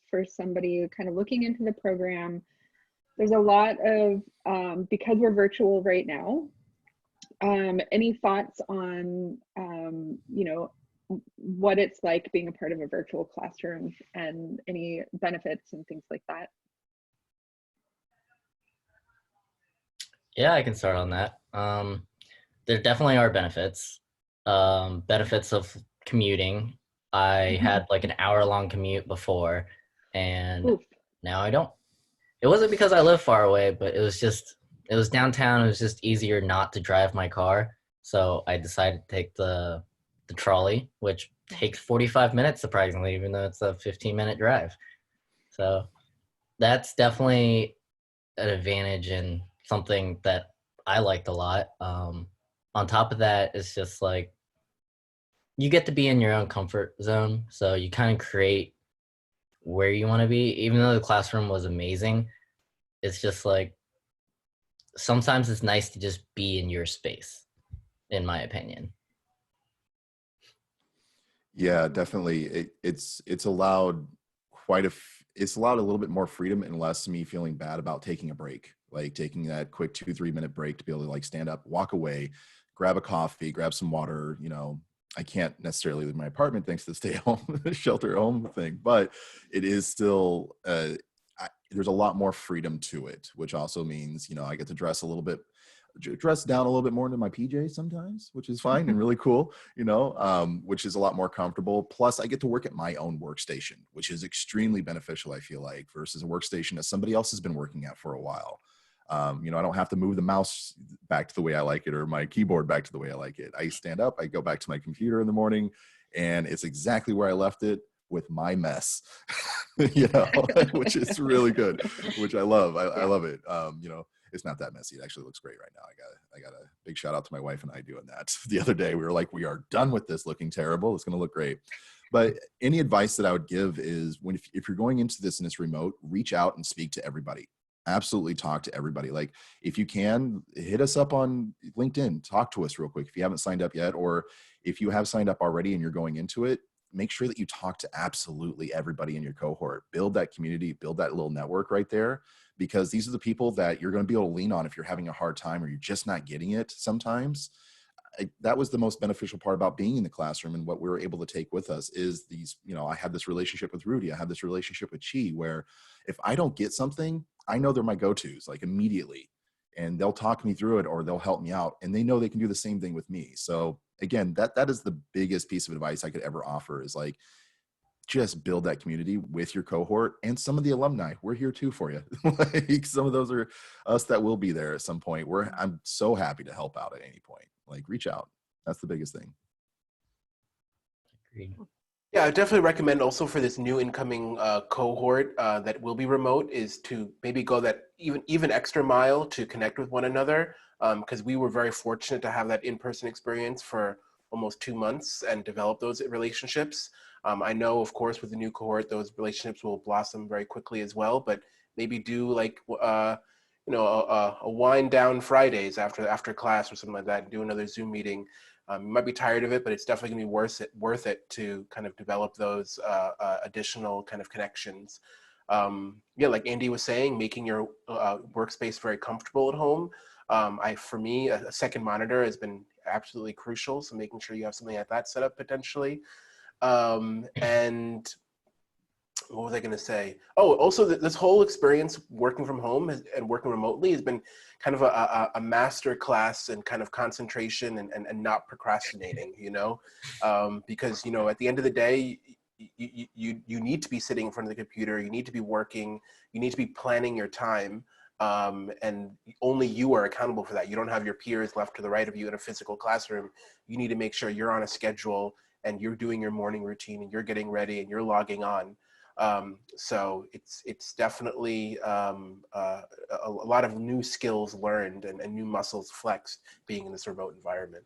for somebody kind of looking into the program? There's a lot of, because we're virtual right now, any thoughts on, what it's like being a part of a virtual classroom and any benefits and things like that? Yeah, I can start on that. There definitely are benefits. Benefits of commuting. I had like an hour-long commute before, and Oof. now I don't. It wasn't because I live far away, but it was downtown. It was just easier not to drive my car. So I decided to take the trolley, which takes 45 minutes, surprisingly, even though it's a 15-minute drive. So that's definitely an advantage and something that I liked a lot. On top of that, it's just like you get to be in your own comfort zone. So you kind of create where you want to be. Even though the classroom was amazing, it's just like sometimes it's nice to just be in your space, in my opinion. Yeah, definitely. It's allowed it's allowed a little bit more freedom and less me feeling bad about taking a break, like taking that quick 2-3 minute break to be able to like stand up, walk away, grab a coffee, grab some water. I can't necessarily leave my apartment thanks to the stay home shelter home thing, but it is still there's a lot more freedom to it, which also means I get to dress down a little bit more into my PJs sometimes, which is fine and really cool, which is a lot more comfortable. Plus I get to work at my own workstation, which is extremely beneficial, I feel like, versus a workstation that somebody else has been working at for a while. I don't have to move the mouse back to the way I like it or my keyboard back to the way I like it. I stand up, I go back to my computer in the morning, and it's exactly where I left it with my mess, which is really good, which I love. I love it. It's not that messy. It actually looks great right now. I got a big shout out to my wife and I doing that. The other day, we were like, we are done with this looking terrible. It's going to look great. But any advice that I would give is if you're going into this and it's remote, reach out and speak to everybody. Absolutely talk to everybody. Like if you can, hit us up on LinkedIn, talk to us real quick if you haven't signed up yet, or if you have signed up already and you're going into it, make sure that you talk to absolutely everybody in your cohort. Build that community, build that little network right there, because these are the people that you're going to be able to lean on if you're having a hard time or you're just not getting it sometimes. That was the most beneficial part about being in the classroom, and what we were able to take with us is these, I had this relationship with Rudy. I had this relationship with Chi, where if I don't get something, I know they're my go-tos like immediately, and they'll talk me through it or they'll help me out, and they know they can do the same thing with me. So again, that is the biggest piece of advice I could ever offer, is like, just build that community with your cohort and some of the alumni. We're here too for you. Like some of those are us that will be there at some point. I'm so happy to help out at any point. Like reach out. That's the biggest thing. Agreed. Yeah, I definitely recommend also for this new incoming cohort that will be remote is to maybe go that even extra mile to connect with one another, because we were very fortunate to have that in-person experience for almost 2 months and develop those relationships. I know, of course, with the new cohort, those relationships will blossom very quickly as well, but maybe do like, a wind down Fridays after class or something like that, and do another Zoom meeting. You might be tired of it, but it's definitely gonna be worth it to kind of develop those additional kind of connections. Yeah, like Andy was saying, making your workspace very comfortable at home. For me, a second monitor has been absolutely crucial. So making sure you have something like that set up potentially. And what was I going to say? Oh, also this whole experience working from home and working remotely has been kind of a master class in kind of concentration and not procrastinating, because, at the end of the day, you need to be sitting in front of the computer, you need to be working, you need to be planning your time. And only you are accountable for that. You don't have your peers left to the right of you in a physical classroom. You need to make sure you're on a schedule and you're doing your morning routine and you're getting ready and you're logging on. So it's definitely a lot of new skills learned and new muscles flexed being in this remote environment.